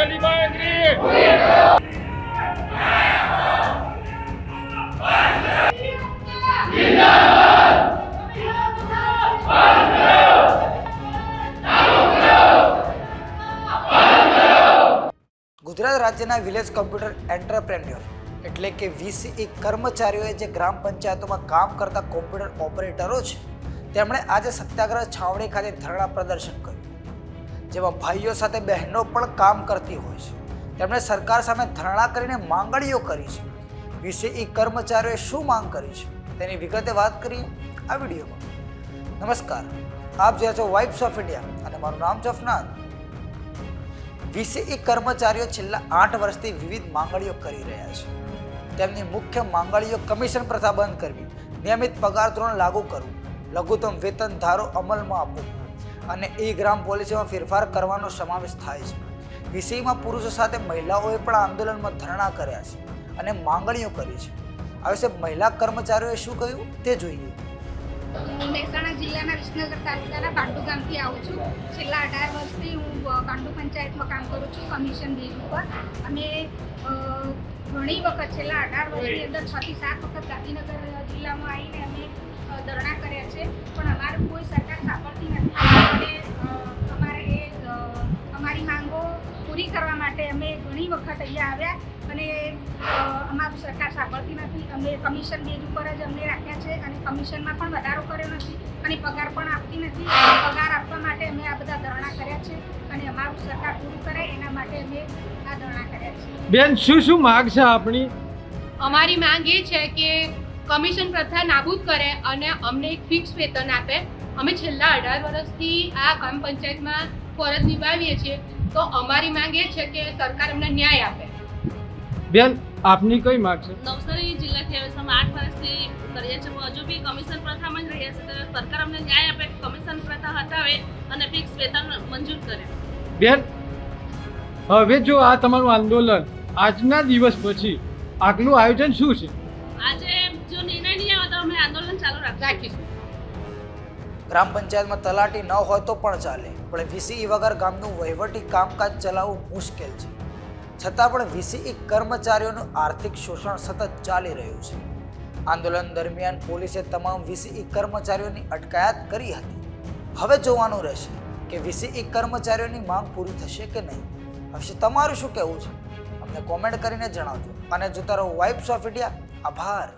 આપેલી માંગણી ગુજરાત રાજ્યના વિલેજ કોમ્પ્યુટર એન્ટરપ્રેન્યોર એટલે કે VCE કર્મચારીઓએ જે ગ્રામ પંચાયતોમાં કામ કરતા કોમ્પ્યુટર ઓપરેટરો છે તેમણે આજે સત્યાગ્રહ છાવણી ખાતે ધરણા પ્રદર્શન કર્યું, જેમાં ભાઈઓ સાથે બહેનો પણ કામ કરતી હોય છે. તેમણે સરકાર સામે ધરણા કરીને માંગણીઓ કરી છે. VCE કર્મચારીઓએ શું માંગ કરી છે તેની વિગતે વાત કરીએ આ વિડીયોમાં. નમસ્કાર, આપ જોયા છો વાઇબ્સ ઓફ ઇન્ડિયા અને મારું નામ છે અફનાન. VCE કર્મચારીઓ છેલ્લા 8 વર્ષથી વિવિધ માંગણીઓ કરી રહ્યા છે. તેમની મુખ્ય માંગણીઓ કમિશન પ્રથા બંધ કરવી, નિયમિત પગાર ધોરણ લાગુ કરવું, લઘુત્તમ વેતન ધારો અમલમાં આપવો અને ગ્રામ પોલિસીમાં ફેરફાર કરવાનો સમાવેશ થાય છે. VCEમાં પુરુષો સાથે મહિલાઓએ પણ આંદોલનમાં ધરણા કર્યા છે અને માંગણીઓ કરી છે. આ વિશે મહિલા કર્મચારીઓએ શું કહ્યું તે જોઈએ. હું મહેસાણા જિલ્લાના વિસનગર તાલુકાના પાંડુ ગામથી આવું છું. છેલ્લા 18 વર્ષથી હું પાંડુ પંચાયતમાં કામ કરું છું કમિશન બેઝ ઉપર. અમે ઘણી વખત છેલ્લા 18 વર્ષની અંદર 6 થી 7 વખત ગાંધીનગર જિલ્લામાં આવીને અમે ધરણા કર્યા છે, પણ અમારે કોઈ સરકાર સાંભળતી નથી અને અમારી માંગો પૂરી કરવા માટે અમે ઘણી વખત અહીંયા આવ્યા અને અમારું સરકાર સાંભળતી નથી. અમે કમિશન બેઝ ઉપર જ અમને રાખ્યા છે અને કમિશનમાં પણ વધારો કર્યો નથી અને પગાર પણ આપતી નથી. પગાર આપવા માટે અમે આ બધા ધરણા કર્યા છે અને અમારું સરકાર પૂરું કરે એના માટે અમે આ ધરણા કર્યા છે. બેન, શું માંગ છે આપણી? અમારી માંગ એ છે કે કમિશન પ્રથા નાબૂદ કરે અને અમને એક ફિક્સ વેતન આપે. અમે છેલ્લા 18 વર્ષથી આ ગ્રામ પંચાયતમાં ફરજ નિભાવીએ છીએ, તો અમારી માંગ એ છે કે સરકાર અમને ન્યાય આપે. બેન, આપની કઈ માંગ છે? નવસારી જિલ્લાથી આવે છે. અમે 8 વર્ષથી કરીએ છીએ, હજુ બી કમિશન પ્રથામાં જ રહીએ છીએ. સરકાર અમને ન્યાય આપે, કમિશન પ્રથા હટાવે અને ફિક્સ વેતન મંજૂર કરે. બેન, હવે જો આ તમારું આંદોલન આજના દિવસ પછી આગલું આયોજન શું છે? આજે જો નિર્ણય નહીં આવે તો અમે આંદોલન ચાલુ રાખીશું. ગ્રામ પંચાયતમાં તલાટી ન હોય તો પણ ચાલે, પણ VCE વગર ગામનું વહીવટી કામકાજ ચલાવવું મુશ્કેલ છે. છતાં પણ VCE કર્મચારીઓનું આર્થિક શોષણ સતત ચાલી રહ્યું છે. આંદોલન દરમિયાન પોલીસે તમામ VCE કર્મચારીઓની અટકાયત કરી હતી. હવે જોવાનું રહેશે કે VCE કર્મચારીઓની માંગ પૂરી થશે કે નહીં. હવે તમારું શું કહેવું છે અમને કોમેન્ટ કરીને જણાવજો અને જોતા રહો વાઇબ્સ ઓફ ઇન્ડિયા. આભાર.